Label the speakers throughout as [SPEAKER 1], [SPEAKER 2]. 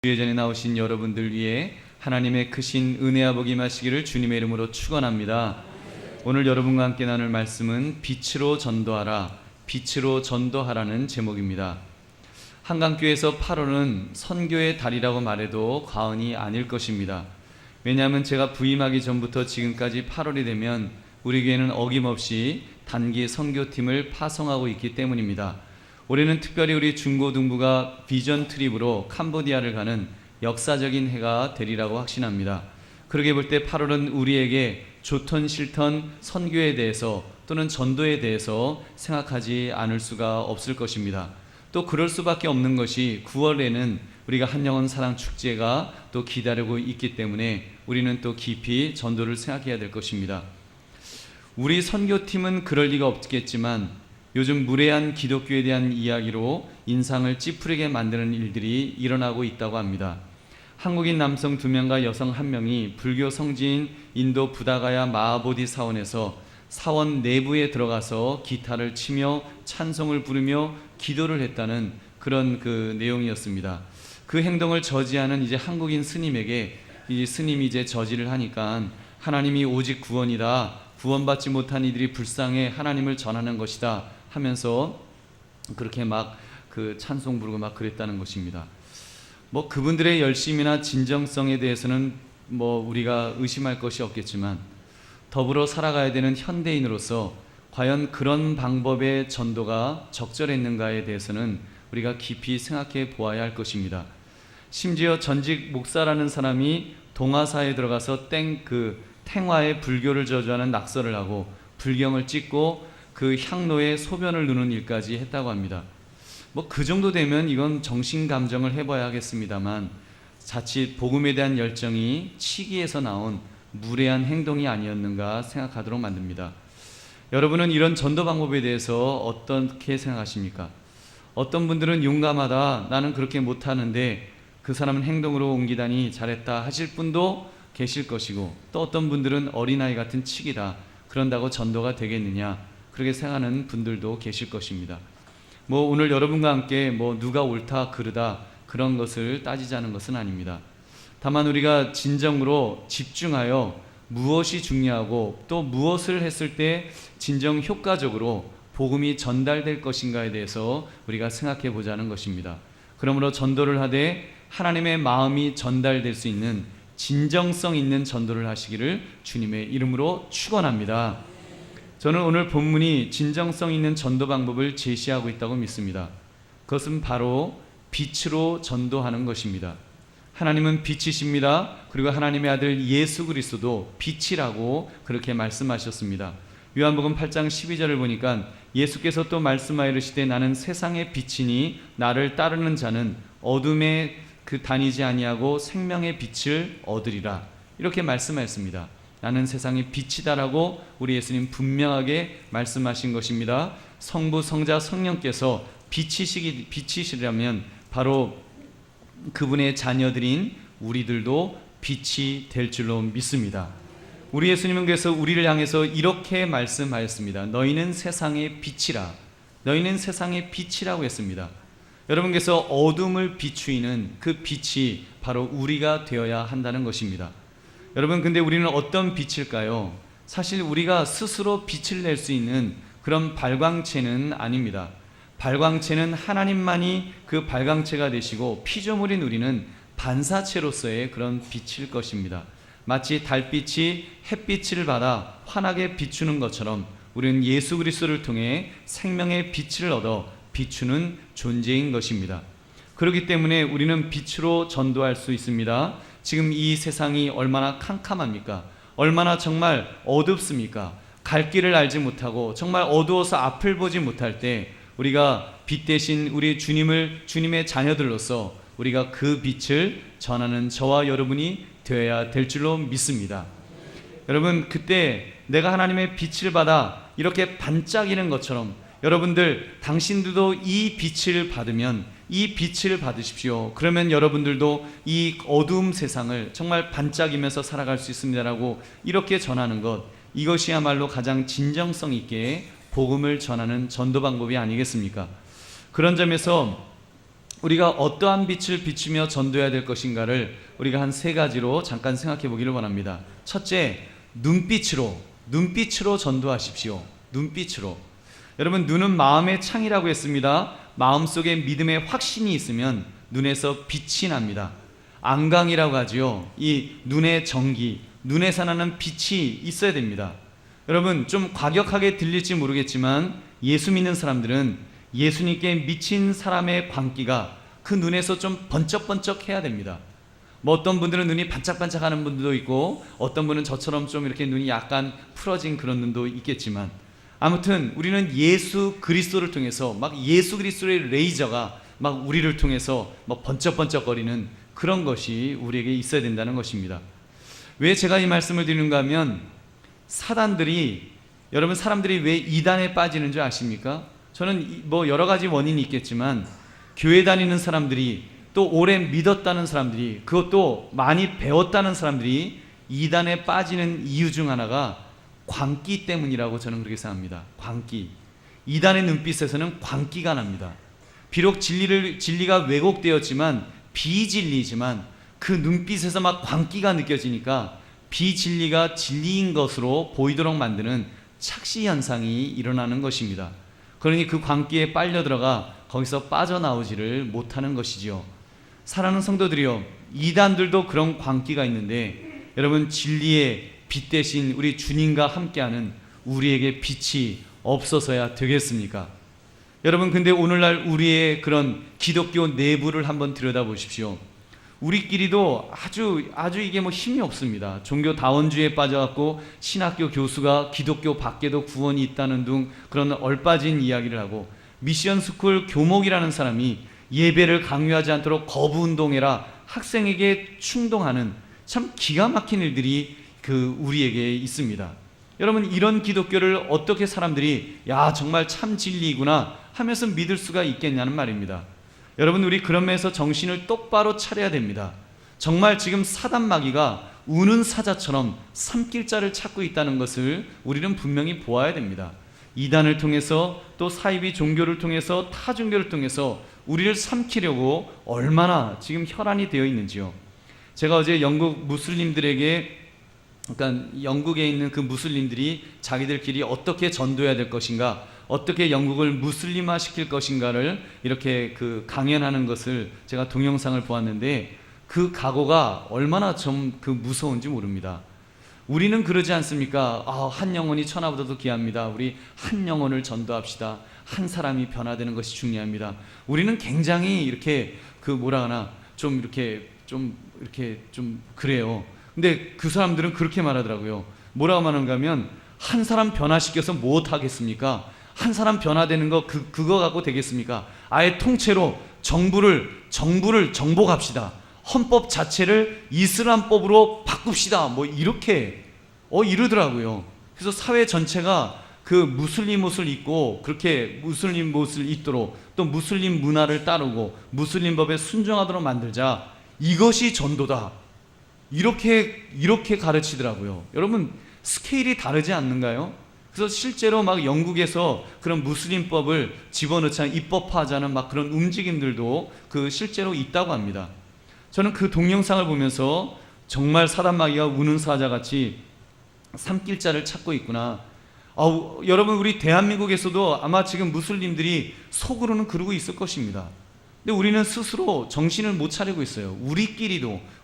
[SPEAKER 1] 예전에 나오신 여러분들 위해 하나님의 크신 은혜와 복이 임하시기를 주님의 이름으로 축원합니다. 오늘 여러분과 함께 나눌 말씀은 빛으로 전도하라, 빛으로 전도하라는 제목입니다. 한강교회에서 8월은 선교의 달이라고 말해도 과언이 아닐 것입니다. 왜냐하면 제가 부임하기 전부터 지금까지 8월이 되면 우리 교회는 어김없이 단기 선교팀을 파송하고 있기 때문입니다. 올해는 특별히 우리 중고등부가 비전 트립으로 캄보디아를 가는 역사적인 해가 되리라고 확신합니다. 그러게 볼 때 8월은 우리에게 좋던 싫던 선교에 대해서 또는 전도에 대해서 생각하지 않을 수가 없을 것입니다. 또 그럴 수밖에 없는 것이 9월에는 우리가 한영원 사랑축제가 또 기다리고 있기 때문에 우리는 또 깊이 전도를 생각해야 될 것입니다. 우리 선교팀은 그럴 리가 없겠지만 요즘 무례한 기독교에 대한 이야기로 인상을 찌푸리게 만드는 일들이 일어나고 있다고 합니다. 한국인 남성 2명과 여성 1명이 불교 성지인 인도 부다가야 마하보디 사원에서 사원 내부에 들어가서 기타를 치며 찬송을 부르며 기도를 했다는 그런 내용이었습니다. 그 행동을 저지하는 이제 한국인 스님에게 이 스님이 이제 저지를 하니까 하나님이 오직 구원이다, 구원받지 못한 이들이 불쌍해 하나님을 전하는 것이다 하면서 그렇게 막 찬송 부르고 막 그랬다는 것입니다. 그분들의 열심이나 진정성에 대해서는 우리가 의심할 것이 없겠지만 더불어 살아가야 되는 현대인으로서 과연 그런 방법의 전도가 적절했는가에 대해서는 우리가 깊이 생각해 보아야 할 것입니다. 심지어 전직 목사라는 사람이 동화사에 들어가서 탱화의 불교를 저주하는 낙서를 하고 불경을 찍고 그 향로에 소변을 누는 일까지 했다고 합니다. 그 정도 되면 이건 정신감정을 해봐야 하겠습니다만 자칫 복음에 대한 열정이 치기에서 나온 무례한 행동이 아니었는가 생각하도록 만듭니다. 여러분은 이런 전도 방법에 대해서 어떻게 생각하십니까? 어떤 분들은 용감하다, 나는 그렇게 못하는데 그 사람은 행동으로 옮기다니 잘했다 하실 분도 계실 것이고, 또 어떤 분들은 어린아이 같은 치기다, 그런다고 전도가 되겠느냐, 그렇게 생각하는 분들도 계실 것입니다. 오늘 여러분과 함께 누가 옳다 그르다 그런 것을 따지자는 것은 아닙니다. 다만 우리가 진정으로 집중하여 무엇이 중요하고 또 무엇을 했을 때 진정 효과적으로 복음이 전달될 것인가에 대해서 우리가 생각해 보자는 것입니다. 그러므로 전도를 하되 하나님의 마음이 전달될 수 있는 진정성 있는 전도를 하시기를 주님의 이름으로 축원합니다. 저는 오늘 본문이 진정성 있는 전도 방법을 제시하고 있다고 믿습니다. 그것은 바로 빛으로 전도하는 것입니다. 하나님은 빛이십니다. 그리고 하나님의 아들 예수 그리스도도 빛이라고 그렇게 말씀하셨습니다. 요한복음 8장 12절을 보니까 예수께서 또 말씀하여 이르시되 나는 세상의 빛이니 나를 따르는 자는 어둠에 다니지 아니하고 생명의 빛을 얻으리라, 이렇게 말씀하였습니다. 나는 세상의 빛이다라고 우리 예수님 분명하게 말씀하신 것입니다. 성부, 성자, 성령께서 빛이시라면 바로 그분의 자녀들인 우리들도 빛이 될 줄로 믿습니다. 우리 예수님은 그래서 우리를 향해서 이렇게 말씀하였습니다. 너희는 세상의 빛이라, 너희는 세상의 빛이라고 했습니다. 여러분께서 어둠을 비추이는 그 빛이 바로 우리가 되어야 한다는 것입니다. 여러분, 근데 우리는 어떤 빛일까요? 사실 우리가 스스로 빛을 낼 수 있는 그런 발광체는 아닙니다. 발광체는 하나님만이 그 발광체가 되시고 피조물인 우리는 반사체로서의 그런 빛일 것입니다. 마치 달빛이 햇빛을 받아 환하게 비추는 것처럼 우리는 예수 그리스도를 통해 생명의 빛을 얻어 비추는 존재인 것입니다. 그렇기 때문에 우리는 빛으로 전도할 수 있습니다. 지금 이 세상이 얼마나 캄캄합니까? 얼마나 정말 어둡습니까? 갈 길을 알지 못하고 정말 어두워서 앞을 보지 못할 때 우리가 빛 대신 우리 주님의 자녀들로서 우리가 그 빛을 전하는 저와 여러분이 되어야 될 줄로 믿습니다. 여러분, 그때 내가 하나님의 빛을 받아 이렇게 반짝이는 것처럼 여러분들, 당신들도 이 빛을 받으면 이 빛을 받으십시오. 그러면 여러분들도 이 어두운 세상을 정말 반짝이면서 살아갈 수 있습니다라고 이렇게 전하는 것, 이것이야말로 가장 진정성 있게 복음을 전하는 전도 방법이 아니겠습니까? 그런 점에서 우리가 어떠한 빛을 비추며 전도해야 될 것인가를 우리가 한 세 가지로 잠깐 생각해 보기를 원합니다. 첫째, 눈빛으로 전도하십시오. 눈빛으로. 여러분, 눈은 마음의 창이라고 했습니다. 마음속에 믿음의 확신이 있으면 눈에서 빛이 납니다. 안광이라고 하지요. 이 눈의 전기, 눈에서 나는 빛이 있어야 됩니다. 여러분, 좀 과격하게 들릴지 모르겠지만 예수 믿는 사람들은 예수님께 미친 사람의 광기가 그 눈에서 좀 번쩍번쩍 해야 됩니다. 뭐 어떤 분들은 눈이 반짝반짝하는 분들도 있고, 어떤 분은 저처럼 좀 이렇게 눈이 약간 풀어진 그런 눈도 있겠지만, 아무튼 우리는 예수 그리스도를 통해서 막 예수 그리스도의 레이저가 막 우리를 통해서 막 번쩍번쩍거리는 그런 것이 우리에게 있어야 된다는 것입니다. 왜 제가 이 말씀을 드리는가 하면, 여러분, 사람들이 왜 이단에 빠지는 줄 아십니까? 저는 뭐 여러 가지 원인이 있겠지만, 교회 다니는 사람들이, 또 오래 믿었다는 사람들이, 그것도 많이 배웠다는 사람들이 이단에 빠지는 이유 중 하나가 광기 때문이라고 저는 그렇게 생각합니다. 광기. 이단의 눈빛에서는 광기가 납니다. 비록 진리가 왜곡되었지만, 비진리지만 그 눈빛에서 막 광기가 느껴지니까 비진리가 진리인 것으로 보이도록 만드는 착시 현상이 일어나는 것입니다. 그러니 그 광기에 빨려 들어가 거기서 빠져나오지를 못하는 것이지요. 사랑하는 성도들이요, 이단들도 그런 광기가 있는데, 여러분, 진리의 빛 대신 우리 주님과 함께하는 우리에게 빛이 없어서야 되겠습니까? 여러분, 근데 오늘날 우리의 그런 기독교 내부를 한번 들여다보십시오. 우리끼리도 아주 이게 뭐 힘이 없습니다. 종교 다원주의에 빠져갖고 신학교 교수가 기독교 밖에도 구원이 있다는 등 그런 얼빠진 이야기를 하고, 미션 스쿨 교목이라는 사람이 예배를 강요하지 않도록 거부운동해라 학생에게 충동하는 참 기가 막힌 일들이 우리에게 있습니다. 여러분, 이런 기독교를 어떻게 사람들이 야 정말 참 진리구나 하면서 믿을 수가 있겠냐는 말입니다. 여러분, 우리 그런 면에서 정신을 똑바로 차려야 됩니다. 정말 지금 사단 마귀가 우는 사자처럼 삼킬자를 찾고 있다는 것을 우리는 분명히 보아야 됩니다. 이단을 통해서, 또 사이비 종교를 통해서, 타 종교를 통해서 우리를 삼키려고 얼마나 지금 혈안이 되어 있는지요. 제가 어제 영국 무슬림들에게, 그러니까 영국에 있는 그 무슬림들이 자기들끼리 어떻게 전도해야 될 것인가, 어떻게 영국을 무슬림화 시킬 것인가를 이렇게 강연하는 것을 제가 동영상을 보았는데, 그 각오가 얼마나 좀 무서운지 모릅니다. 우리는 그러지 않습니까? 한 영혼이 천하보다도 귀합니다. 우리 한 영혼을 전도합시다. 한 사람이 변화되는 것이 중요합니다. 우리는 굉장히 이렇게 좀 그래요. 근데 그 사람들은 그렇게 말하더라고요. 뭐라고 말하는가 하면, 한 사람 변화시켜서 무엇하겠습니까? 한 사람 변화되는 거 그거 갖고 되겠습니까? 아예 통째로 정부를 정복합시다. 헌법 자체를 이슬람법으로 바꿉시다. 뭐 이렇게 이러더라고요. 그래서 사회 전체가 그 무슬림 옷을 입고 그렇게 무슬림 옷을 입도록, 또 무슬림 문화를 따르고 무슬림 법에 순종하도록 만들자. 이것이 전도다. 이렇게 가르치더라고요. 여러분, 스케일이 다르지 않는가요? 그래서 실제로 막 영국에서 그런 무슬림법을 집어넣자, 입법화하자는 막 그런 움직임들도 실제로 있다고 합니다. 저는 그 동영상을 보면서 정말 사단 마귀가 우는 사자같이 삼킬자를 찾고 있구나. 여러분, 우리 대한민국에서도 아마 지금 무슬림들이 속으로는 그러고 있을 것입니다. 근데 우리는 스스로 정신을 못 차리고 있어요.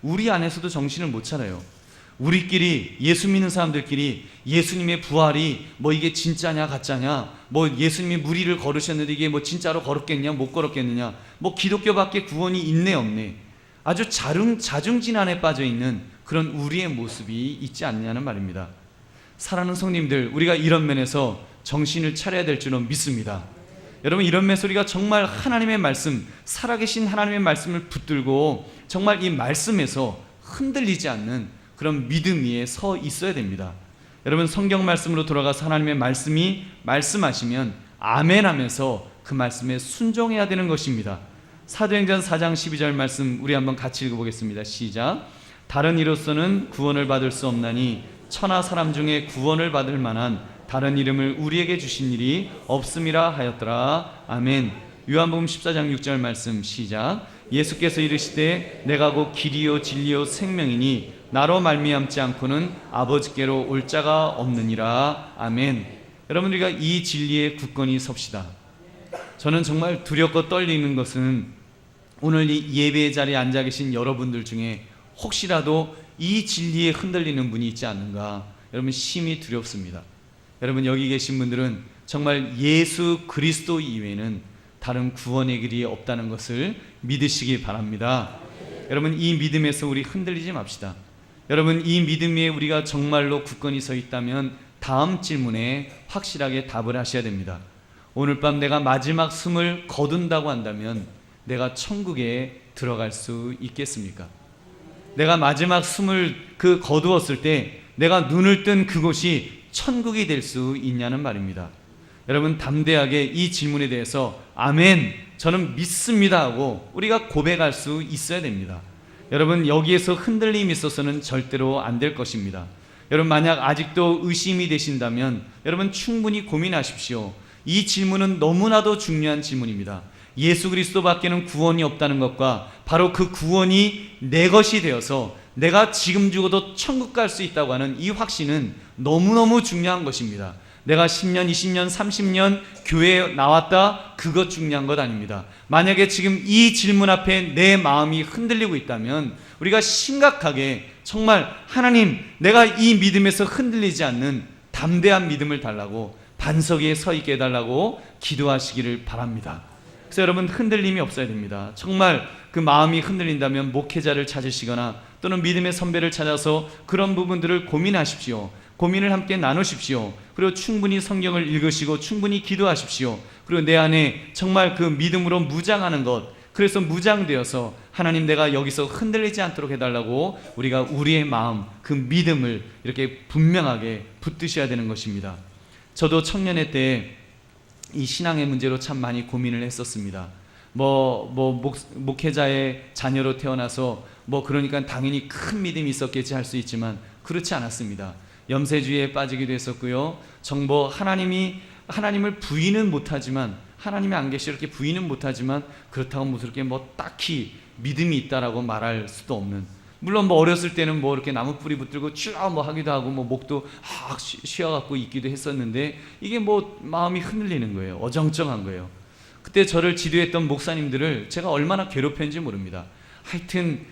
[SPEAKER 1] 우리 안에서도 정신을 못 차려요. 우리끼리, 예수 믿는 사람들끼리 예수님의 부활이 뭐 이게 진짜냐 가짜냐, 뭐 예수님이 무리를 걸으셨는데 이게 뭐 진짜로 걸었겠냐 못 걸었겠느냐, 뭐 기독교밖에 구원이 있네 없네, 아주 자중진안에 빠져있는 그런 우리의 모습이 있지 않냐는 말입니다. 사랑하는 성님들, 우리가 이런 면에서 정신을 차려야 될 줄은 믿습니다. 여러분, 이런 면에서 우리가 정말 하나님의 말씀, 살아계신 하나님의 말씀을 붙들고 정말 이 말씀에서 흔들리지 않는 그런 믿음 위에 서 있어야 됩니다. 여러분, 성경 말씀으로 돌아가서 하나님의 말씀이 말씀하시면 아멘 하면서 그 말씀에 순종해야 되는 것입니다. 사도행전 4장 12절 말씀 우리 한번 같이 읽어보겠습니다. 시작. 다른 이로서는 구원을 받을 수 없나니 천하 사람 중에 구원을 받을 만한 다른 이름을 우리에게 주신 일이 없음이라 하였더라. 아멘. 요한복음 14장 6절 말씀 시작. 예수께서 이르시되 내가 곧 길이요 진리요 생명이니 나로 말미암지 않고는 아버지께로 올 자가 없느니라. 아멘. 여러분, 우리가 이 진리에 굳건히 섭시다. 저는 정말 두렵고 떨리는 것은 오늘 이 예배의 자리에 앉아 계신 여러분들 중에 혹시라도 이 진리에 흔들리는 분이 있지 않는가, 여러분 심히 두렵습니다. 여러분, 여기 계신 분들은 정말 예수 그리스도 이외에는 다른 구원의 길이 없다는 것을 믿으시기 바랍니다. 여러분, 이 믿음에서 우리 흔들리지 맙시다. 여러분, 이 믿음 위에 우리가 정말로 굳건히 서 있다면 다음 질문에 확실하게 답을 하셔야 됩니다. 오늘 밤 내가 마지막 숨을 거둔다고 한다면 내가 천국에 들어갈 수 있겠습니까? 내가 마지막 숨을 거두었을 때 내가 눈을 뜬 그곳이 천국이 될 수 있냐는 말입니다. 여러분, 담대하게 이 질문에 대해서 아멘, 저는 믿습니다 하고 우리가 고백할 수 있어야 됩니다. 여러분, 여기에서 흔들림이 있어서는 절대로 안 될 것입니다. 여러분, 만약 아직도 의심이 되신다면 여러분 충분히 고민하십시오. 이 질문은 너무나도 중요한 질문입니다. 예수 그리스도밖에는 구원이 없다는 것과 바로 그 구원이 내 것이 되어서 내가 지금 죽어도 천국 갈 수 있다고 하는 이 확신은 너무너무 중요한 것입니다. 내가 10년, 20년, 30년 교회에 나왔다, 그것 중요한 것 아닙니다. 만약에 지금 이 질문 앞에 내 마음이 흔들리고 있다면 우리가 심각하게 정말 하나님, 내가 이 믿음에서 흔들리지 않는 담대한 믿음을 달라고, 반석 위에 서 있게 해달라고 기도하시기를 바랍니다. 그래서 여러분, 흔들림이 없어야 됩니다. 정말 그 마음이 흔들린다면 목회자를 찾으시거나 또는 믿음의 선배를 찾아서 그런 부분들을 고민하십시오. 고민을 함께 나누십시오. 그리고 충분히 성경을 읽으시고 충분히 기도하십시오. 그리고 내 안에 정말 그 믿음으로 무장하는 것, 그래서 무장되어서 하나님, 내가 여기서 흔들리지 않도록 해달라고 우리가 우리의 마음, 그 믿음을 이렇게 분명하게 붙드셔야 되는 것입니다. 저도 청년회 때 이 신앙의 문제로 참 많이 고민을 했었습니다. 목회자의 자녀로 태어나서 그러니까 당연히 큰 믿음이 있었겠지 할 수 있지만 그렇지 않았습니다. 염세주의에 빠지기도 했었고요. 하나님을 부인은 못하지만, 하나님이 안 계시 이렇게 부인은 못하지만 그렇다고 무슨 이렇게 딱히 믿음이 있다라고 말할 수도 없는, 물론 어렸을 때는 이렇게 나무 뿌리 붙들고 쭉 하기도 하고 목도 쉬어갖고 있기도 했었는데 이게 마음이 흔들리는 거예요. 어정쩡한 거예요. 그때 저를 지도했던 목사님들을 제가 얼마나 괴롭혔는지 모릅니다. 하여튼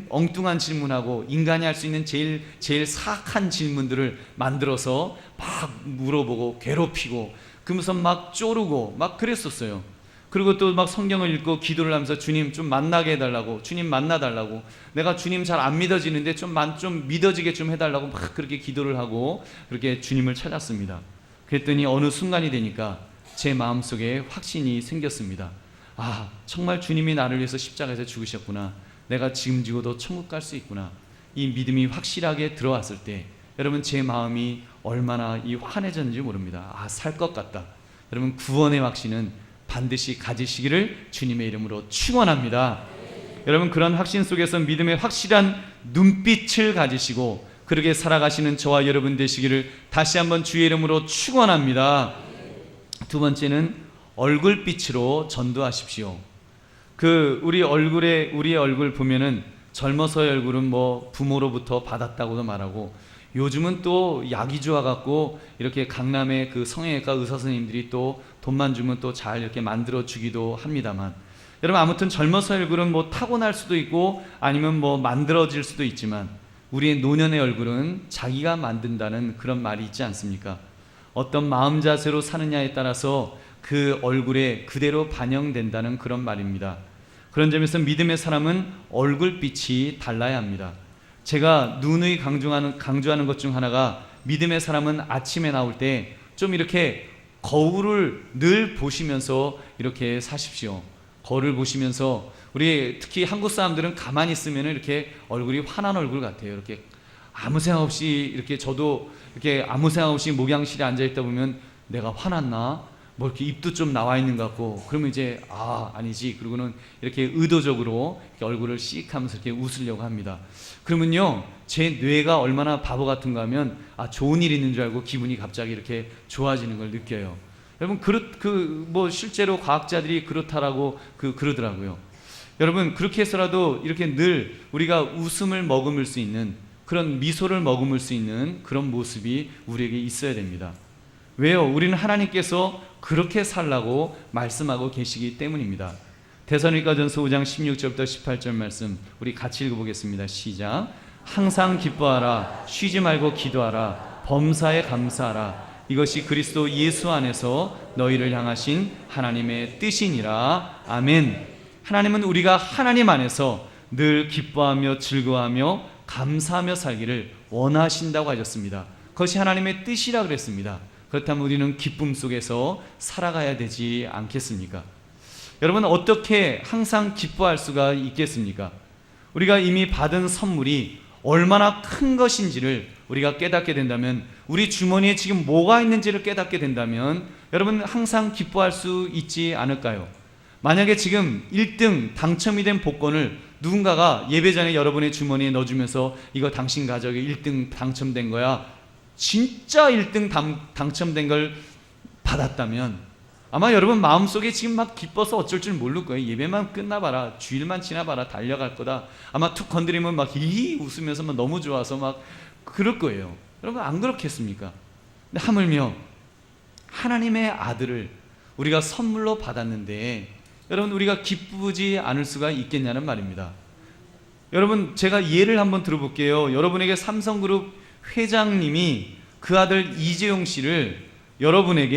[SPEAKER 1] 엉뚱한 질문하고 인간이 할 수 있는 제일 사악한 질문들을 만들어서 막 물어보고 괴롭히고 그러면서 막 쪼르고 막 그랬었어요. 그리고 또 성경을 읽고 기도를 하면서 주님 좀 만나게 해달라고, 주님 만나달라고, 내가 주님 잘 안 믿어지는데 좀 믿어지게 좀 해달라고 막 그렇게 기도를 하고 그렇게 주님을 찾았습니다. 그랬더니 어느 순간이 되니까 제 마음속에 확신이 생겼습니다. 아, 정말 주님이 나를 위해서 십자가에서 죽으셨구나, 내가 지금 죽어도 천국 갈 수 있구나. 이 믿음이 확실하게 들어왔을 때 여러분, 제 마음이 얼마나 환해졌는지 모릅니다. 살 것 같다. 여러분, 구원의 확신은 반드시 가지시기를 주님의 이름으로 축원합니다. 여러분, 그런 확신 속에서 믿음의 확실한 눈빛을 가지시고 그렇게 살아가시는 저와 여러분 되시기를 다시 한번 주의 이름으로 축원합니다. 두 번째는 얼굴빛으로 전도하십시오. 우리의 얼굴 보면은 젊어서의 얼굴은 부모로부터 받았다고도 말하고, 요즘은 또 약이 좋아갖고 이렇게 강남의 그 성형외과 의사 선생님들이 또 돈만 주면 또 잘 이렇게 만들어 주기도 합니다만, 여러분, 아무튼 젊어서의 얼굴은 타고날 수도 있고 아니면 만들어질 수도 있지만 우리의 노년의 얼굴은 자기가 만든다는 그런 말이 있지 않습니까? 어떤 마음 자세로 사느냐에 따라서 그 얼굴에 그대로 반영된다는 그런 말입니다. 그런 점에서 믿음의 사람은 얼굴빛이 달라야 합니다. 제가 누누이 강조하는 것 중 하나가, 믿음의 사람은 아침에 나올 때 좀 이렇게 거울을 늘 보시면서 이렇게 사십시오. 거울을 보시면서, 우리 특히 한국 사람들은 가만히 있으면 이렇게 얼굴이 환한 얼굴 같아요. 이렇게 아무 생각 없이, 이렇게 저도 이렇게 아무 생각 없이 목양실에 앉아 있다 보면 내가 화났나? 이렇게 입도 좀 나와 있는 것 같고, 그러면 이제 아니지, 그러고는 이렇게 의도적으로 이렇게 얼굴을 씩 하면서 이렇게 웃으려고 합니다. 그러면요, 제 뇌가 얼마나 바보 같은가 하면 좋은 일 있는 줄 알고 기분이 갑자기 이렇게 좋아지는 걸 느껴요. 여러분 실제로 과학자들이 그렇다라고 그러더라고요. 여러분 그렇게 해서라도 이렇게 늘 우리가 웃음을 머금을 수 있는 그런 미소를 머금을 수 있는 그런 모습이 우리에게 있어야 됩니다. 왜요? 우리는 하나님께서 그렇게 살라고 말씀하고 계시기 때문입니다. 데살로니가전서 5장 16절부터 18절 말씀 우리 같이 읽어보겠습니다. 시작. 항상 기뻐하라. 쉬지 말고 기도하라. 범사에 감사하라. 이것이 그리스도 예수 안에서 너희를 향하신 하나님의 뜻이니라. 아멘. 하나님은 우리가 하나님 안에서 늘 기뻐하며 즐거워하며 감사하며 살기를 원하신다고 하셨습니다. 그것이 하나님의 뜻이라 그랬습니다. 그렇다면 우리는 기쁨 속에서 살아가야 되지 않겠습니까? 여러분 어떻게 항상 기뻐할 수가 있겠습니까? 우리가 이미 받은 선물이 얼마나 큰 것인지를 우리가 깨닫게 된다면, 우리 주머니에 지금 뭐가 있는지를 깨닫게 된다면 여러분 항상 기뻐할 수 있지 않을까요? 만약에 지금 1등 당첨이 된 복권을 누군가가 예배 전에 여러분의 주머니에 넣어주면서 이거 당신 가족이 1등 당첨된 거야, 진짜 1등 당첨된 걸 받았다면 아마 여러분 마음속에 지금 막 기뻐서 어쩔 줄 모를 거예요. 예배만 끝나봐라, 주일만 지나봐라, 달려갈 거다. 아마 툭 건드리면 막 웃으면서 막 너무 좋아서 막 그럴 거예요. 여러분 안 그렇겠습니까? 근데 하물며 하나님의 아들을 우리가 선물로 받았는데 여러분 우리가 기쁘지 않을 수가 있겠냐는 말입니다. 여러분 제가 예를 한번 들어볼게요. 여러분에게 삼성그룹 회장님이 그 아들 이재용 씨를 여러분을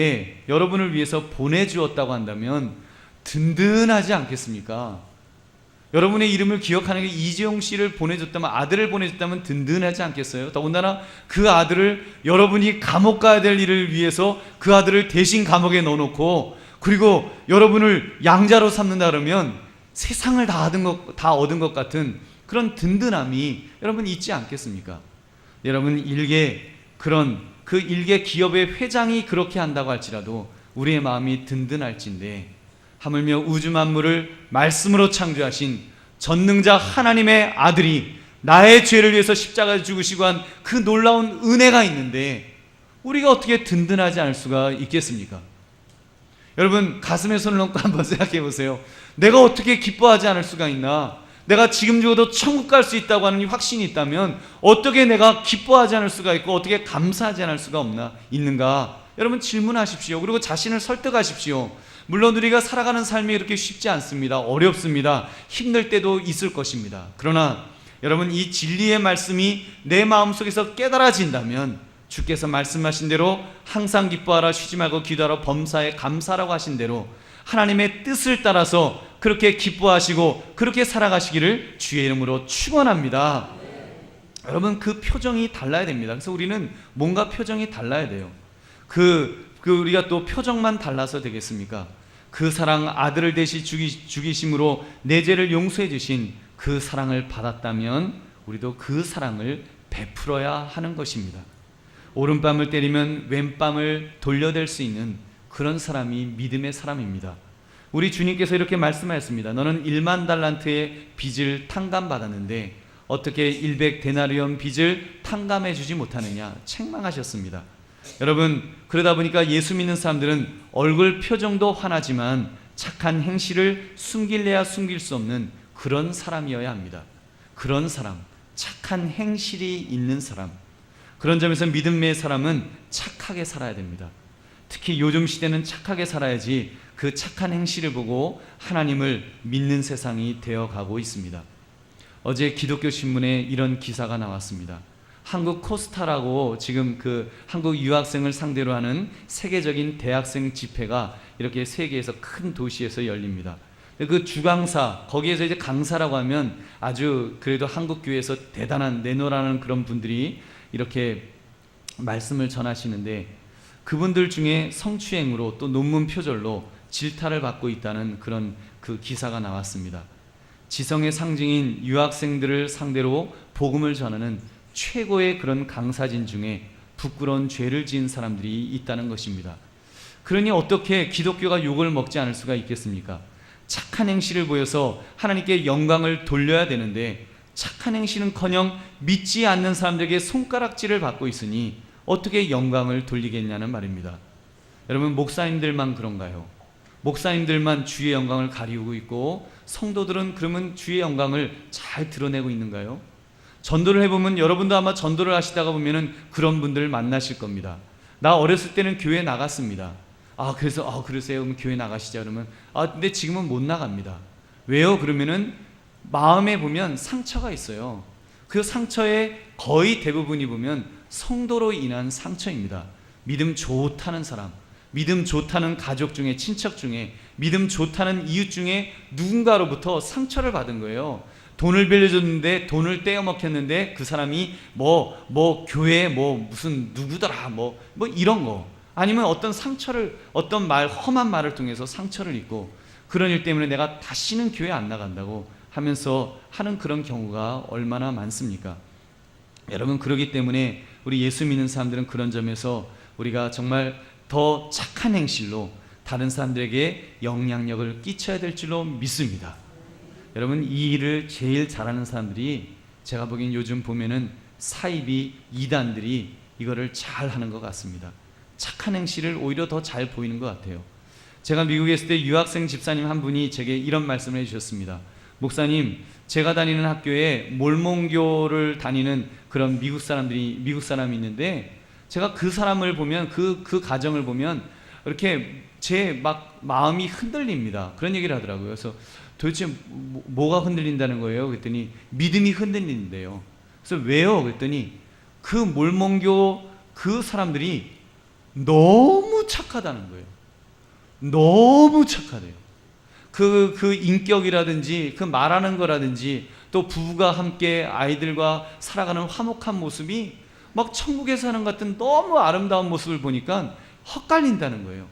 [SPEAKER 1] 위해서 보내주었다고 한다면 든든하지 않겠습니까? 여러분의 이름을 기억하는 게 이재용 씨를 보내줬다면, 아들을 보내줬다면 든든하지 않겠어요? 더군다나 그 아들을 여러분이 감옥 가야 될 일을 위해서 그 아들을 대신 감옥에 넣어놓고 그리고 여러분을 양자로 삼는다 그러면 세상을 다 얻은 것 같은 그런 든든함이 여러분 있지 않겠습니까? 여러분 그 일개 기업의 회장이 그렇게 한다고 할지라도 우리의 마음이 든든할진데, 하물며 우주 만물을 말씀으로 창조하신 전능자 하나님의 아들이 나의 죄를 위해서 십자가에 죽으시고 한 그 놀라운 은혜가 있는데 우리가 어떻게 든든하지 않을 수가 있겠습니까? 여러분 가슴에 손을 얹고 한번 생각해 보세요. 내가 어떻게 기뻐하지 않을 수가 있나? 내가 지금 죽어도 천국 갈 수 있다고 하는 확신이 있다면 어떻게 내가 기뻐하지 않을 수가 있고 어떻게 감사하지 않을 수가 있는가? 여러분 질문하십시오. 그리고 자신을 설득하십시오. 물론 우리가 살아가는 삶이 이렇게 쉽지 않습니다. 어렵습니다. 힘들 때도 있을 것입니다. 그러나 여러분 이 진리의 말씀이 내 마음속에서 깨달아진다면 주께서 말씀하신 대로 항상 기뻐하라, 쉬지 말고 기도하라, 범사에 감사라고 하신 대로 하나님의 뜻을 따라서 그렇게 기뻐하시고 그렇게 살아가시기를 주의 이름으로 축원합니다. 여러분 그 표정이 달라야 됩니다. 그래서 우리는 뭔가 표정이 달라야 돼요. 우리가 또 표정만 달라서 되겠습니까? 그 사랑, 아들을 대신 죽이심으로 내 죄를 용서해 주신 그 사랑을 받았다면 우리도 그 사랑을 베풀어야 하는 것입니다. 오른밤을 때리면 왼밤을 돌려댈 수 있는 그런 사람이 믿음의 사람입니다. 우리 주님께서 이렇게 말씀하셨습니다. 너는 1만 달란트의 빚을 탕감받았는데 어떻게 100데나리온 빚을 탕감해 주지 못하느냐 책망하셨습니다. 여러분 그러다 보니까 예수 믿는 사람들은 얼굴 표정도 환하지만 착한 행실을 숨길래야 숨길 수 없는 그런 사람이어야 합니다. 그런 사람, 착한 행실이 있는 사람, 그런 점에서 믿음의 사람은 착하게 살아야 됩니다. 특히 요즘 시대는 착하게 살아야지 그 착한 행실을 보고 하나님을 믿는 세상이 되어가고 있습니다. 어제 기독교 신문에 이런 기사가 나왔습니다. 한국 코스타라고 지금 그 한국 유학생을 상대로 하는 세계적인 대학생 집회가 이렇게 세계에서 큰 도시에서 열립니다. 그 주강사, 거기에서 이제 강사라고 하면 아주 그래도 한국 교회에서 대단한 내노라는 그런 분들이 이렇게 말씀을 전하시는데 그분들 중에 성추행으로 또 논문 표절로 질타를 받고 있다는 그런 그 기사가 나왔습니다. 지성의 상징인 유학생들을 상대로 복음을 전하는 최고의 그런 강사진 중에 부끄러운 죄를 지은 사람들이 있다는 것입니다. 그러니 어떻게 기독교가 욕을 먹지 않을 수가 있겠습니까? 착한 행실을 보여서 하나님께 영광을 돌려야 되는데 착한 행실은커녕 믿지 않는 사람들에게 손가락질을 받고 있으니 어떻게 영광을 돌리겠냐는 말입니다. 여러분, 목사님들만 그런가요? 목사님들만 주의 영광을 가리우고 있고 성도들은 그러면 주의 영광을 잘 드러내고 있는가요? 전도를 해보면 여러분도 아마 전도를 하시다가 보면은 그런 분들을 만나실 겁니다. 나 어렸을 때는 교회 나갔습니다. 그러세요? 그러면 교회 나가시자. 그러면 근데 지금은 못 나갑니다. 왜요? 그러면은 마음에 보면 상처가 있어요. 그 상처의 거의 대부분이 보면 성도로 인한 상처입니다. 믿음 좋다는 사람, 믿음 좋다는 가족 중에, 친척 중에, 믿음 좋다는 이웃 중에 누군가로부터 상처를 받은 거예요. 돈을 빌려줬는데 돈을 떼어먹혔는데 그 사람이 교회 무슨 누구더라 이런 거, 아니면 어떤 상처를, 어떤 험한 말을 통해서 상처를 입고 그런 일 때문에 내가 다시는 교회 안 나간다고 하면서 하는 그런 경우가 얼마나 많습니까? 여러분, 그러기 때문에 우리 예수 믿는 사람들은 그런 점에서 우리가 정말 더 착한 행실로 다른 사람들에게 영향력을 끼쳐야 될 줄로 믿습니다. 여러분, 이 일을 제일 잘하는 사람들이 제가 보기엔 요즘 보면은 사이비 이단들이 이거를 잘 하는 것 같습니다. 착한 행실을 오히려 더 잘 보이는 것 같아요. 제가 미국에 있을 때 유학생 집사님 한 분이 제게 이런 말씀을 해주셨습니다. 목사님, 제가 다니는 학교에 몰몬교를 다니는 그런 미국 사람이 있는데 제가 그 사람을 보면 그 가정을 보면 이렇게 제 마음이 흔들립니다. 그런 얘기를 하더라고요. 그래서 도대체 뭐가 흔들린다는 거예요? 그랬더니 믿음이 흔들린대요. 그래서 왜요? 그랬더니 그 몰몬교 그 사람들이 너무 착하다는 거예요. 너무 착하대요. 그 인격이라든지 그 말하는 거라든지 또 부부가 함께 아이들과 살아가는 화목한 모습이 막 천국에 사는 것 같은 너무 아름다운 모습을 보니까 헛갈린다는 거예요.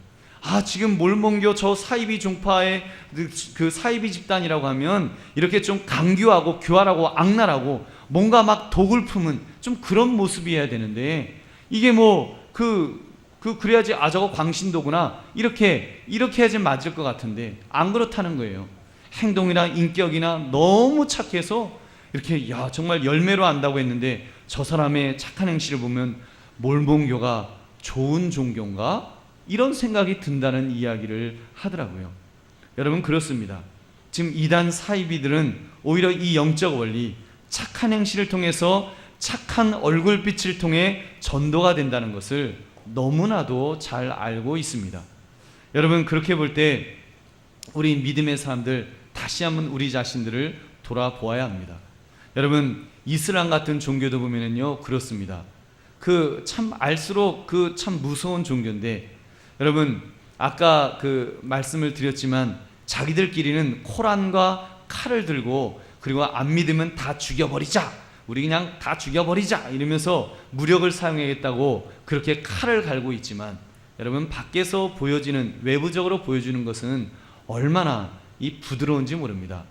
[SPEAKER 1] 지금 몰몬교 저 사이비 종파의 그 사이비 집단이라고 하면 이렇게 좀 강교하고 교활하고 악랄하고 뭔가 막 독을 품은 좀 그런 모습이어야 되는데 이게 그래야지 저거 광신도구나 이렇게 해야지 맞을 것 같은데 안 그렇다는 거예요. 행동이나 인격이나 너무 착해서 이렇게 정말 열매로 안다고 했는데 저 사람의 착한 행실을 보면 몰몬교가 좋은 종교인가? 이런 생각이 든다는 이야기를 하더라고요. 여러분, 그렇습니다. 지금 이단 사이비들은 오히려 이 영적 원리, 착한 행실을 통해서 착한 얼굴빛을 통해 전도가 된다는 것을 너무나도 잘 알고 있습니다. 여러분, 그렇게 볼 때 우리 믿음의 사람들 다시 한번 우리 자신들을 돌아보아야 합니다. 여러분, 이슬람 같은 종교도 보면은요 그렇습니다. 참 알수록 참 무서운 종교인데 여러분, 아까 말씀을 드렸지만 자기들끼리는 코란과 칼을 들고 그리고 안 믿으면 다 죽여버리자, 우리 그냥 다 죽여버리자 이러면서 무력을 사용하겠다고 그렇게 칼을 갈고 있지만 여러분, 밖에서 보여지는, 외부적으로 보여주는 것은 얼마나 부드러운지 모릅니다.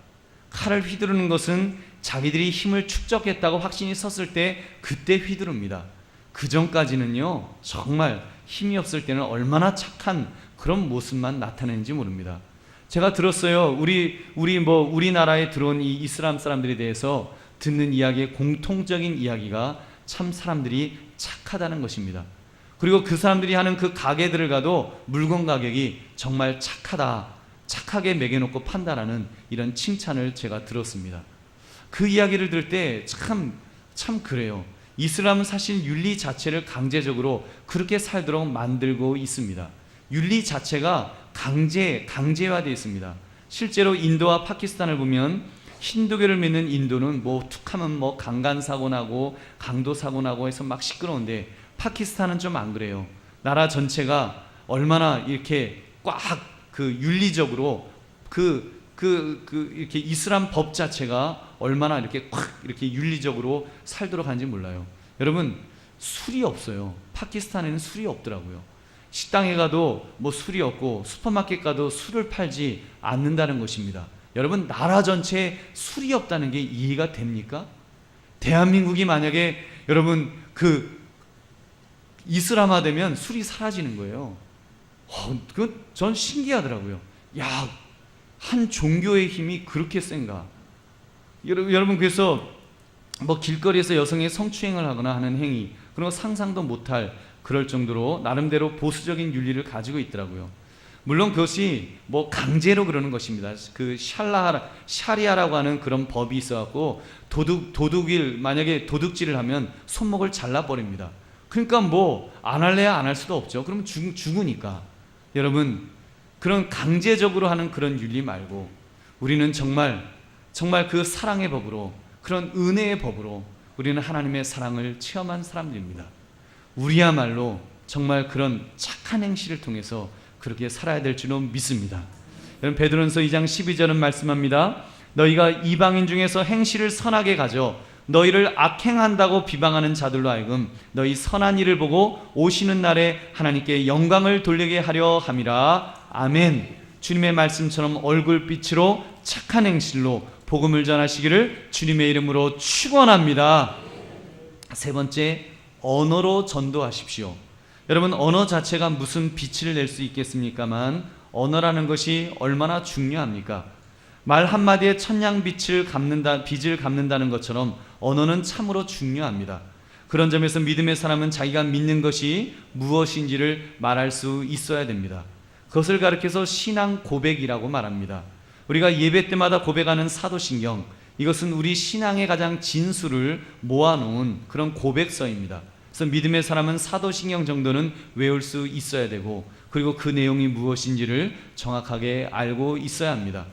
[SPEAKER 1] 칼을 휘두르는 것은 자기들이 힘을 축적했다고 확신이 섰을 때 그때 휘두릅니다. 그 전까지는요 정말 힘이 없을 때는 얼마나 착한 그런 모습만 나타내는지 모릅니다. 제가 들었어요. 우리나라에 들어온 이 이슬람 사람들에 대해서 듣는 이야기의 공통적인 이야기가 참 사람들이 착하다는 것입니다. 그리고 그 사람들이 하는 그 가게들을 가도 물건 가격이 정말 착하다, 착하게 매겨놓고 판다라는 이런 칭찬을 제가 들었습니다. 그 이야기를 들을 때 참 그래요. 이슬람은 사실 윤리 자체를 강제적으로 그렇게 살도록 만들고 있습니다. 윤리 자체가 강제화되어 있습니다. 실제로 인도와 파키스탄을 보면 힌두교를 믿는 인도는 툭하면 강간사고 나고 강도사고 나고 해서 막 시끄러운데 파키스탄은 좀 안 그래요. 나라 전체가 얼마나 이렇게 꽉 윤리적으로 이렇게 이슬람 법 자체가 얼마나 이렇게 꽉 이렇게 윤리적으로 살도록 하는지 몰라요. 여러분, 술이 없어요. 파키스탄에는 술이 없더라고요. 식당에 가도 술이 없고 슈퍼마켓 가도 술을 팔지 않는다는 것입니다. 여러분, 나라 전체에 술이 없다는 게 이해가 됩니까? 대한민국이 만약에 여러분 이슬람화 되면 술이 사라지는 거예요. 전 신기하더라고요. 한 종교의 힘이 그렇게 센가? 여러분, 그래서 길거리에서 여성의 성추행을 하거나 하는 행위, 그런 거 상상도 못할 그럴 정도로 나름대로 보수적인 윤리를 가지고 있더라고요. 물론 그것이 뭐 강제로 그러는 것입니다. 그 샤리아라고 하는 그런 법이 있어갖고 도둑일 만약에 도둑질을 하면 손목을 잘라버립니다. 그러니까 뭐 안 할래야 안 할 수도 없죠. 그러면 죽으니까. 여러분, 그런 강제적으로 하는 그런 윤리 말고 우리는 정말 그 사랑의 법으로, 그런 은혜의 법으로 우리는 하나님의 사랑을 체험한 사람들입니다. 우리야말로 정말 그런 착한 행실을 통해서 그렇게 살아야 될 줄로 믿습니다. 여러분, 베드로전서 2장 12절은 말씀합니다. 너희가 이방인 중에서 행실을 선하게 가져 너희를 악행한다고 비방하는 자들로 하여금 너희 선한 일을 보고 오시는 날에 하나님께 영광을 돌리게 하려 함이라. 아멘. 주님의 말씀처럼 얼굴빛으로 착한 행실로 복음을 전하시기를 주님의 이름으로 축원합니다. 세 번째, 언어로 전도하십시오. 여러분, 언어 자체가 무슨 빛을 낼 수 있겠습니까만 언어라는 것이 얼마나 중요합니까? 말 한마디에 천냥빛을 갚는다는 것처럼 언어는 참으로 중요합니다. 그런 점에서 믿음의 사람은 자기가 믿는 것이 무엇인지를 말할 수 있어야 됩니다. 그것을 가리켜서 신앙 고백이라고 말합니다. 우리가 예배 때마다 고백하는 사도신경, 이것은 우리 신앙의 가장 진수를 모아놓은 그런 고백서입니다. 그래서 믿음의 사람은 사도신경 정도는 외울 수 있어야 되고, 그리고 그 내용이 무엇인지를 정확하게 알고 있어야 합니다.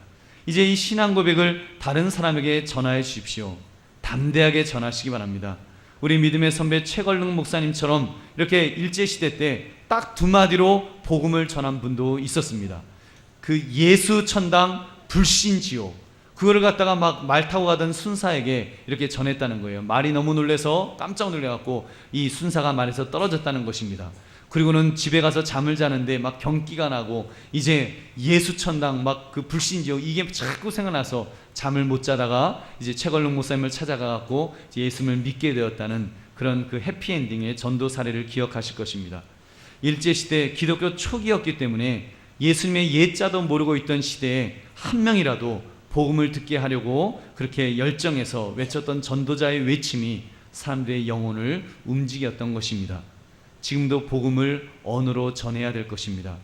[SPEAKER 1] 이제 이 신앙 고백을 다른 사람에게 전하여 주십시오. 담대하게 전하시기 바랍니다. 우리 믿음의 선배 최걸릉 목사님처럼 이렇게 일제시대 때 딱 두 마디로 복음을 전한 분도 있었습니다. 그 예수 천당 불신지옥, 그거를 갖다가 막 말 타고 가던 순사에게 이렇게 전했다는 거예요. 말이 너무 놀라서 깜짝 놀래갖고 이 순사가 말에서 떨어졌다는 것입니다. 그리고는 집에 가서 잠을 자는데 막 경기가 나고 이제 예수천당 막 그 불신지옥 이게 자꾸 생각나서 잠을 못 자다가 이제 최걸릉 목사님을 찾아가갖고 예수님을 믿게 되었다는 그런 그 해피엔딩의 전도 사례를 기억하실 것입니다. 일제시대 기독교 초기였기 때문에 예수님의 예자도 모르고 있던 시대에 한 명이라도 복음을 듣게 하려고 그렇게 열정해서 외쳤던 전도자의 외침이 사람들의 영혼을 움직였던 것입니다. 지금도 복음을 언어로 전해야 될 것입니다.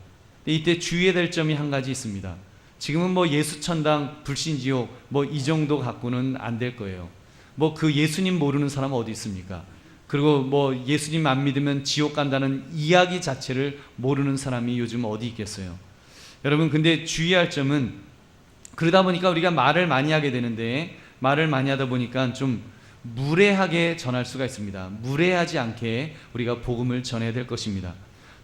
[SPEAKER 1] 이때 주의해야 될 점이 한 가지 있습니다. 지금은 뭐 예수천당 불신지옥 뭐 이 정도 갖고는 안 될 거예요. 뭐 그 예수님 모르는 사람은 어디 있습니까? 그리고 뭐 예수님 안 믿으면 지옥 간다는 이야기 자체를 모르는 사람이 요즘 어디 있겠어요? 여러분, 근데 주의할 점은, 그러다 보니까 우리가 말을 많이 하게 되는데, 말을 많이 하다 보니까 좀 무례하게 전할 수가 있습니다. 무례하지 않게 우리가 복음을 전해야 될 것입니다.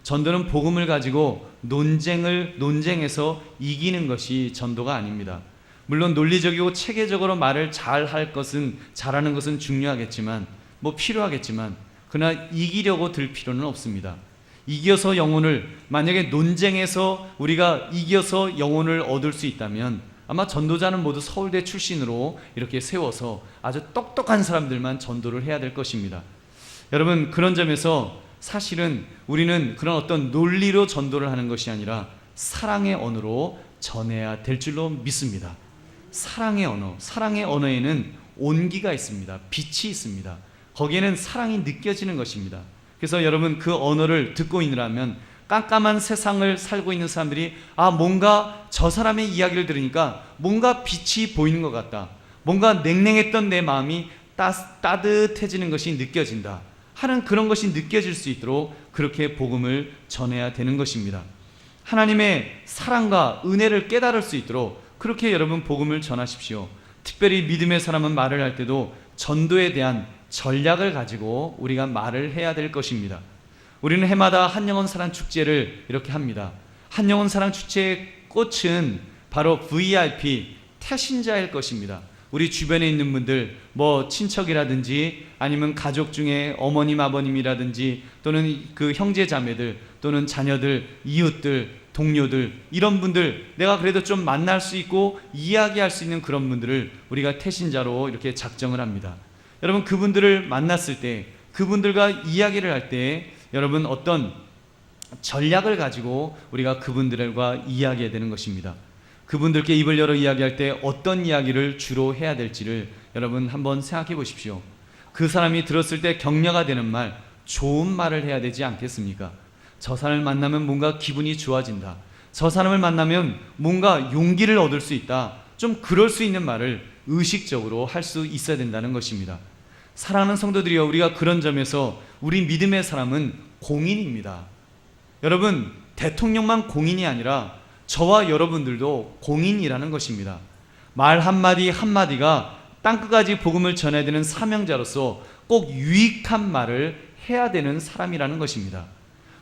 [SPEAKER 1] 전도는 복음을 가지고 논쟁해서 이기는 것이 전도가 아닙니다. 물론 논리적이고 체계적으로 말을 잘하는 것은 중요하겠지만, 뭐 필요하겠지만, 그러나 이기려고 들 필요는 없습니다. 이겨서 영혼을, 만약에 논쟁에서 우리가 이겨서 영혼을 얻을 수 있다면 아마 전도자는 모두 서울대 출신으로 이렇게 세워서 아주 똑똑한 사람들만 전도를 해야 될 것입니다. 여러분, 그런 점에서 사실은 우리는 그런 어떤 논리로 전도를 하는 것이 아니라 사랑의 언어로 전해야 될 줄로 믿습니다. 사랑의 언어에는 온기가 있습니다. 빛이 있습니다. 거기에는 사랑이 느껴지는 것입니다. 그래서 여러분, 그 언어를 듣고 있느라면 깜깜한 세상을 살고 있는 사람들이 뭔가 저 사람의 이야기를 들으니까 뭔가 빛이 보이는 것 같다, 뭔가 냉랭했던 내 마음이 따뜻해지는 것이 느껴진다 하는 그런 것이 느껴질 수 있도록 그렇게 복음을 전해야 되는 것입니다. 하나님의 사랑과 은혜를 깨달을 수 있도록 그렇게 여러분 복음을 전하십시오. 특별히 믿음의 사람은 말을 할 때도 전도에 대한 전략을 가지고 우리가 말을 해야 될 것입니다. 우리는 해마다 한영원 사랑 축제를 이렇게 합니다. 한영원 사랑 축제의 꽃은 바로 VIP 태신자일 것입니다. 우리 주변에 있는 분들, 뭐 친척이라든지 아니면 가족 중에 어머님, 아버님이라든지 또는 그 형제 자매들 또는 자녀들, 이웃들, 동료들, 이런 분들, 내가 그래도 좀 만날 수 있고 이야기할 수 있는 그런 분들을 우리가 태신자로 이렇게 작정을 합니다. 여러분, 그분들을 만났을 때, 그분들과 이야기를 할 때 여러분 어떤 전략을 가지고 우리가 그분들과 이야기해야 되는 것입니다. 그분들께 입을 열어 이야기할 때 어떤 이야기를 주로 해야 될지를 여러분 한번 생각해 보십시오. 그 사람이 들었을 때 격려가 되는 말, 좋은 말을 해야 되지 않겠습니까? 저 사람을 만나면 뭔가 기분이 좋아진다. 저 사람을 만나면 뭔가 용기를 얻을 수 있다. 좀 그럴 수 있는 말을 의식적으로 할 수 있어야 된다는 것입니다. 사랑하는 성도들이여, 우리가 그런 점에서 우리 믿음의 사람은 공인입니다. 여러분, 대통령만 공인이 아니라 저와 여러분들도 공인이라는 것입니다. 말 한마디 한마디가 땅끝까지 복음을 전해야 되는 사명자로서 꼭 유익한 말을 해야 되는 사람이라는 것입니다.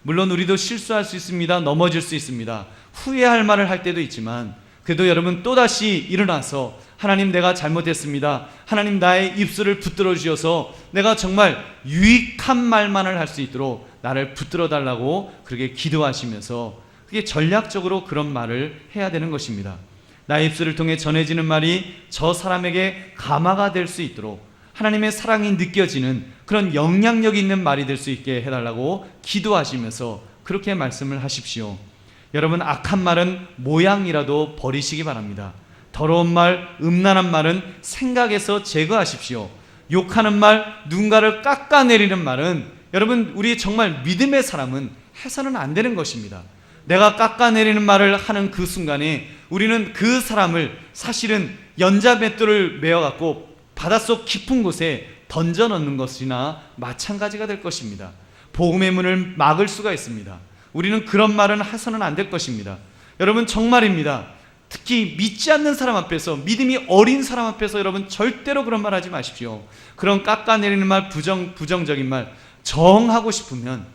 [SPEAKER 1] 물론 우리도 실수할 수 있습니다. 넘어질 수 있습니다. 후회할 말을 할 때도 있지만, 그래도 여러분 또다시 일어나서 하나님, 내가 잘못했습니다. 하나님, 나의 입술을 붙들어 주셔서 내가 정말 유익한 말만을 할 수 있도록 나를 붙들어 달라고 그렇게 기도하시면서, 그게 전략적으로 그런 말을 해야 되는 것입니다. 나의 입술을 통해 전해지는 말이 저 사람에게 감화가 될 수 있도록, 하나님의 사랑이 느껴지는 그런 영향력 있는 말이 될 수 있게 해달라고 기도하시면서 그렇게 말씀을 하십시오. 여러분, 악한 말은 모양이라도 버리시기 바랍니다. 더러운 말, 음란한 말은 생각에서 제거하십시오. 욕하는 말, 누군가를 깎아내리는 말은, 여러분, 우리 정말 믿음의 사람은 해서는 안 되는 것입니다. 내가 깎아내리는 말을 하는 그 순간에 우리는 그 사람을 사실은 연자맷돌을 메어갖고 바닷속 깊은 곳에 던져 넣는 것이나 마찬가지가 될 것입니다. 복음의 문을 막을 수가 있습니다. 우리는 그런 말은 해서는 안 될 것입니다. 여러분, 정말입니다. 특히 믿지 않는 사람 앞에서, 믿음이 어린 사람 앞에서 여러분 절대로 그런 말 하지 마십시오. 그런 깎아내리는 말, 부정적인 말, 정하고 싶으면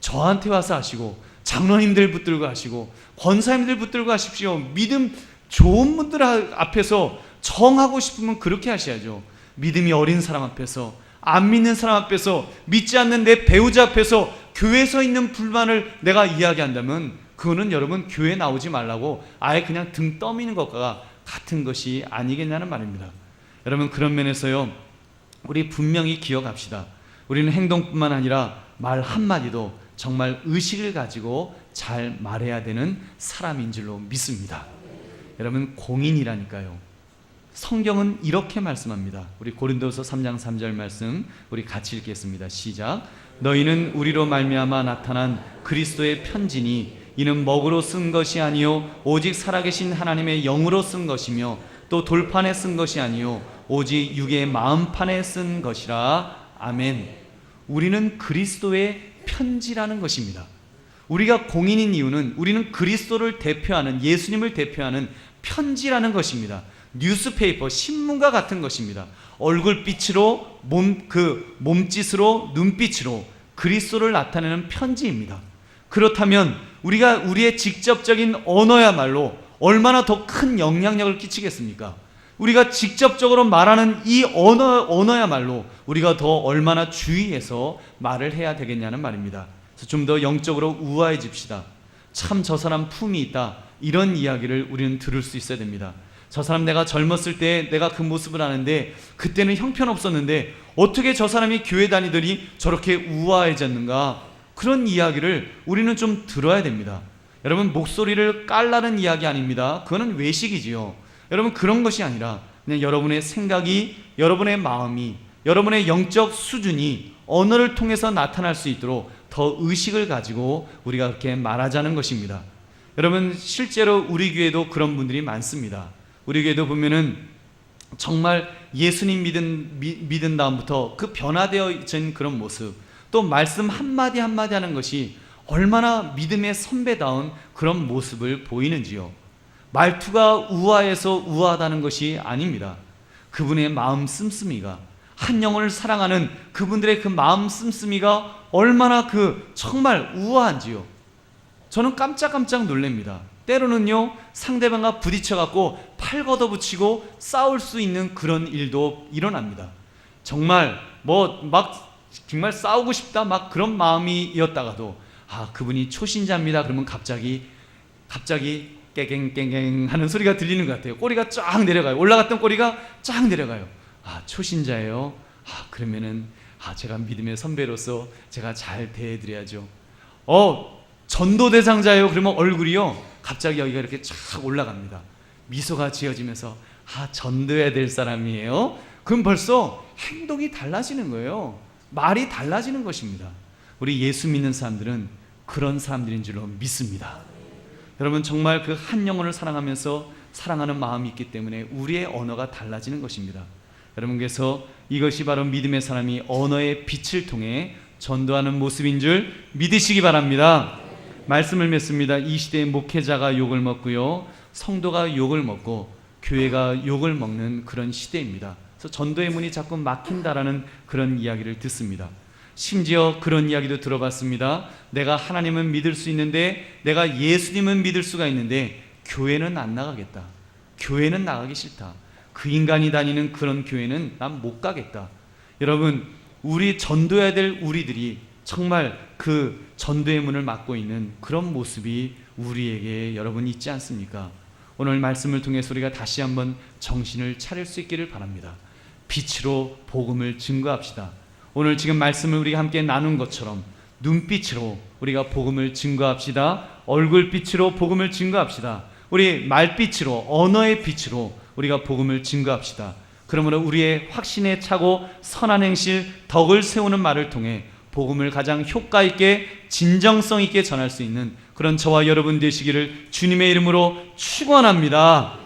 [SPEAKER 1] 저한테 와서 하시고, 장로님들 붙들고 하시고, 권사님들 붙들고 하십시오. 믿음 좋은 분들 앞에서 정하고 싶으면 그렇게 하셔야죠. 믿음이 어린 사람 앞에서, 안 믿는 사람 앞에서, 믿지 않는 내 배우자 앞에서 교회에서 있는 불만을 내가 이야기한다면 그거는 여러분 교회 나오지 말라고 아예 그냥 등 떠미는 것과 같은 것이 아니겠냐는 말입니다. 여러분, 그런 면에서요, 우리 분명히 기억합시다. 우리는 행동뿐만 아니라 말 한마디도 정말 의식을 가지고 잘 말해야 되는 사람인 줄로 믿습니다. 여러분, 공인이라니까요. 성경은 이렇게 말씀합니다. 우리 고린도서 3장 3절 말씀 우리 같이 읽겠습니다. 시작. 너희는 우리로 말미암아 나타난 그리스도의 편지니 이는 먹으로 쓴 것이 아니요 오직 살아계신 하나님의 영으로 쓴 것이며 또 돌판에 쓴 것이 아니요 오직 육의 마음판에 쓴 것이라. 아멘. 우리는 그리스도의 편지라는 것입니다. 우리가 공인인 이유는 우리는 그리스도를 대표하는, 예수님을 대표하는 편지라는 것입니다. 뉴스페이퍼, 신문과 같은 것입니다. 얼굴빛으로, 몸짓으로, 눈빛으로 그리스도를 나타내는 편지입니다. 그렇다면 우리가 우리의 직접적인 언어야말로 얼마나 더 큰 영향력을 끼치겠습니까? 우리가 직접적으로 말하는 이 언어야말로 우리가 더 얼마나 주의해서 말을 해야 되겠냐는 말입니다. 그래서 좀 더 영적으로 우아해집시다. 참 저 사람 품이 있다, 이런 이야기를 우리는 들을 수 있어야 됩니다. 저 사람, 내가 젊었을 때 내가 그 모습을 아는데 그때는 형편없었는데 어떻게 저 사람이 교회 다니더니 저렇게 우아해졌는가, 그런 이야기를 우리는 좀 들어야 됩니다. 여러분, 목소리를 깔라는 이야기 아닙니다. 그거는 외식이지요. 여러분, 그런 것이 아니라 그냥 여러분의 생각이, 여러분의 마음이, 여러분의 영적 수준이 언어를 통해서 나타날 수 있도록 더 의식을 가지고 우리가 그렇게 말하자는 것입니다. 여러분, 실제로 우리 교회도 그런 분들이 많습니다. 우리 교회도 보면은 정말 예수님 믿은 다음부터 그 변화되어진 그런 모습, 또 말씀 한마디 한마디 하는 것이 얼마나 믿음의 선배다운 그런 모습을 보이는지요. 말투가 우아해서 우아하다는 것이 아닙니다. 그분의 마음 씀씀이가, 한 영혼을 사랑하는 그분들의 그 마음 씀씀이가 얼마나 정말 우아한지요. 저는 깜짝깜짝 놀랍니다. 때로는요, 상대방과 부딪혀갖고 팔 걷어붙이고 싸울 수 있는 그런 일도 일어납니다. 정말 정말 싸우고 싶다 그런 마음이었다가도 그분이 초신자입니다 그러면 갑자기 깨갱깨갱 하는 소리가 들리는 것 같아요. 꼬리가 쫙 내려가요. 올라갔던 꼬리가 쫙 내려가요. 초신자예요. 그러면은 제가 믿음의 선배로서 제가 잘 대해드려야죠. 전도대상자예요. 그러면 얼굴이요, 갑자기 여기가 이렇게 쫙 올라갑니다. 미소가 지어지면서 전도해야 될 사람이에요. 그럼 벌써 행동이 달라지는 거예요. 말이 달라지는 것입니다. 우리 예수 믿는 사람들은 그런 사람들인 줄로 믿습니다. 여러분, 정말 그 한 영혼을 사랑하면서 사랑하는 마음이 있기 때문에 우리의 언어가 달라지는 것입니다. 여러분께서 이것이 바로 믿음의 사람이 언어의 빛을 통해 전도하는 모습인 줄 믿으시기 바랍니다. 말씀을 맺습니다. 이 시대의 목회자가 욕을 먹고요, 성도가 욕을 먹고 교회가 욕을 먹는 그런 시대입니다. 그래서 전도의 문이 자꾸 막힌다라는 그런 이야기를 듣습니다. 심지어 그런 이야기도 들어봤습니다. 내가 하나님은 믿을 수 있는데, 내가 예수님은 믿을 수가 있는데 교회는 안 나가겠다. 교회는 나가기 싫다. 그 인간이 다니는 그런 교회는 난 못 가겠다. 여러분, 우리 전도해야 될 우리들이 정말 그 전도의 문을 막고 있는 그런 모습이 우리에게 여러분 있지 않습니까? 오늘 말씀을 통해서 우리가 다시 한번 정신을 차릴 수 있기를 바랍니다. 빛으로 복음을 증거합시다. 오늘 지금 말씀을 우리가 함께 나눈 것처럼 눈빛으로 우리가 복음을 증거합시다. 얼굴빛으로 복음을 증거합시다. 우리 말빛으로, 언어의 빛으로 우리가 복음을 증거합시다. 그러므로 우리의 확신에 차고 선한 행실, 덕을 세우는 말을 통해 복음을 가장 효과 있게, 진정성 있게 전할 수 있는 그런 저와 여러분 되시기를 주님의 이름으로 축원합니다.